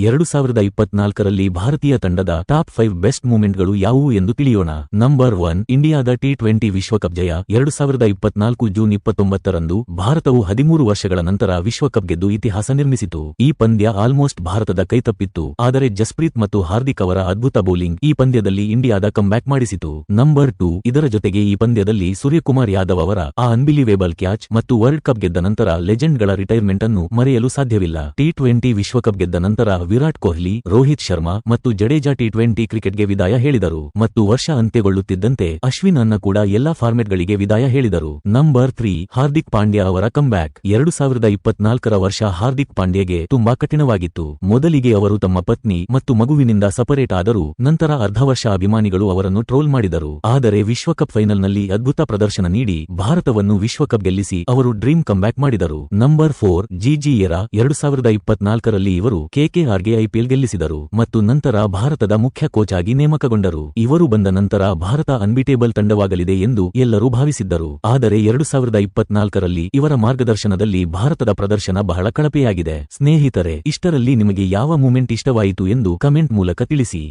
2024ರಲ್ಲಿ ಭಾರತೀಯ ತಂಡದ top 5 best ಮೂಮೆಂಟ್ಗಳು ಯಾವುವು ಎಂದು ತಿಳಿಯೋಣ. ನಂಬರ್ 1, ಇಂಡಿಯಾದ ಟಿ20 ವಿಶ್ವಕಪ್ ಜಯ. 2024 ಜೂನ್ 29ರಂದು ಭಾರತವು 13 ವರ್ಷಗಳ ನಂತರ ವಿಶ್ವಕಪ್ ಗೆದ್ದು ಇತಿಹಾಸ ನಿರ್ಮಿಸಿತು. ಈ ಪಂದ್ಯ ಆಲ್ಮೋಸ್ಟ್ ಭಾರತದ ಕೈತಪ್ಪಿತ್ತು, ಆದರೆ ಜಸ್ಪ್ರೀತ್ ಮತ್ತು ಹಾರ್ದಿಕ್ ಅವರ ಅದ್ಭುತ ಬೌಲಿಂಗ್ ಈ ಪಂದ್ಯದಲ್ಲಿ ಇಂಡಿಯಾದ ಕಂಬ್ಯಾಕ್ ಮಾಡಿಸಿತು. ನಂಬರ್ 2, ಇದರ ಜೊತೆಗೆ ಈ ಪಂದ್ಯದಲ್ಲಿ ಸೂರ್ಯಕುಮಾರ್ ಯಾದವ್ ಅವರ ಆ ಅನ್ಬಿಲಿವೇಬಲ್ ಕ್ಯಾಚ್ ಮತ್ತು ವರ್ಲ್ಡ್ ಕಪ್ ಗೆದ್ದ ನಂತರ ಲೆಜೆಂಡ್ಗಳ ರಿಟೈರ್ಮೆಂಟ್ ಅನ್ನು ಮರೆಯಲು ಸಾಧ್ಯವಿಲ್ಲ. ಟಿ20 ವಿಶ್ವಕಪ್ ಗೆದ್ದ ನಂತರ ವಿರಾಟ್ ಕೊಹ್ಲಿ, ರೋಹಿತ್ ಶರ್ಮಾ ಮತ್ತು ಜಡೇಜಾ ಟಿ20 ಕ್ರಿಕೆಟ್ಗೆ ವಿದಾಯ ಹೇಳಿದರು ಮತ್ತು ವರ್ಷ ಅಂತ್ಯಗೊಳ್ಳುತ್ತಿದ್ದಂತೆ ಅಶ್ವಿನ್ ಅನ್ನ ಕೂಡ ಎಲ್ಲಾ ಫಾರ್ಮೆಟ್ಗಳಿಗೆ ವಿದಾಯ ಹೇಳಿದರು. ನಂಬರ್ 3, ಹಾರ್ದಿಕ್ ಪಾಂಡ್ಯ ಅವರ ಕಂಬ್ಯಾಕ್. 2024ರ ವರ್ಷ ಹಾರ್ದಿಕ್ ಪಾಂಡ್ಯಗೆ ತುಂಬಾ ಕಠಿಣವಾಗಿತ್ತು. ಮೊದಲಿಗೆ ಅವರು ತಮ್ಮ ಪತ್ನಿ ಮತ್ತು ಮಗುವಿನಿಂದ ಸಪರೇಟ್ ಆದರೂ ನಂತರ ಅರ್ಧ ವರ್ಷ ಅಭಿಮಾನಿಗಳು ಅವರನ್ನು ಟ್ರೋಲ್ ಮಾಡಿದರು. ಆದರೆ ವಿಶ್ವಕಪ್ ಫೈನಲ್ನಲ್ಲಿ ಅದ್ಭುತ ಪ್ರದರ್ಶನ ನೀಡಿ ಭಾರತವನ್ನು ವಿಶ್ವಕಪ್ ಗೆಲ್ಲಿಸಿ ಅವರು ಡ್ರೀಮ್ ಕಂಬ್ಯಾಕ್ ಮಾಡಿದರು. Number 4, GG era. 2024ರಲ್ಲಿ ಇವರು ಕೆಕೆಆರ್ಗೆ ಐಪಿಎಲ್ ಗೆಲ್ಲಿಸಿದರು ಮತ್ತು ನಂತರ ಭಾರತದ ಮುಖ್ಯ ಕೋಚ್ ಆಗಿ ನೇಮಕಗೊಂಡರು. ಇವರು ಬಂದ ನಂತರ ಭಾರತ ಅನ್ಬಿಟೇಬಲ್ ತಂಡವಾಗಲಿದೆ ಎಂದು ಎಲ್ಲರೂ ಭಾವಿಸಿದ್ದರು. ಆದರೆ 2024ರಲ್ಲಿ ಇವರ ಮಾರ್ಗದರ್ಶನದಲ್ಲಿ ಭಾರತದ ಪ್ರದರ್ಶನ ಬಹಳ ಕಳಪೆಯಾಗಿದೆ. ಸ್ನೇಹಿತರೆ, ಇಷ್ಟರಲ್ಲಿ ನಿಮಗೆ ಯಾವ ಮೂಮೆಂಟ್ ಇಷ್ಟವಾಯಿತು ಎಂದು ಕಮೆಂಟ್ ಮೂಲಕ ತಿಳಿಸಿ.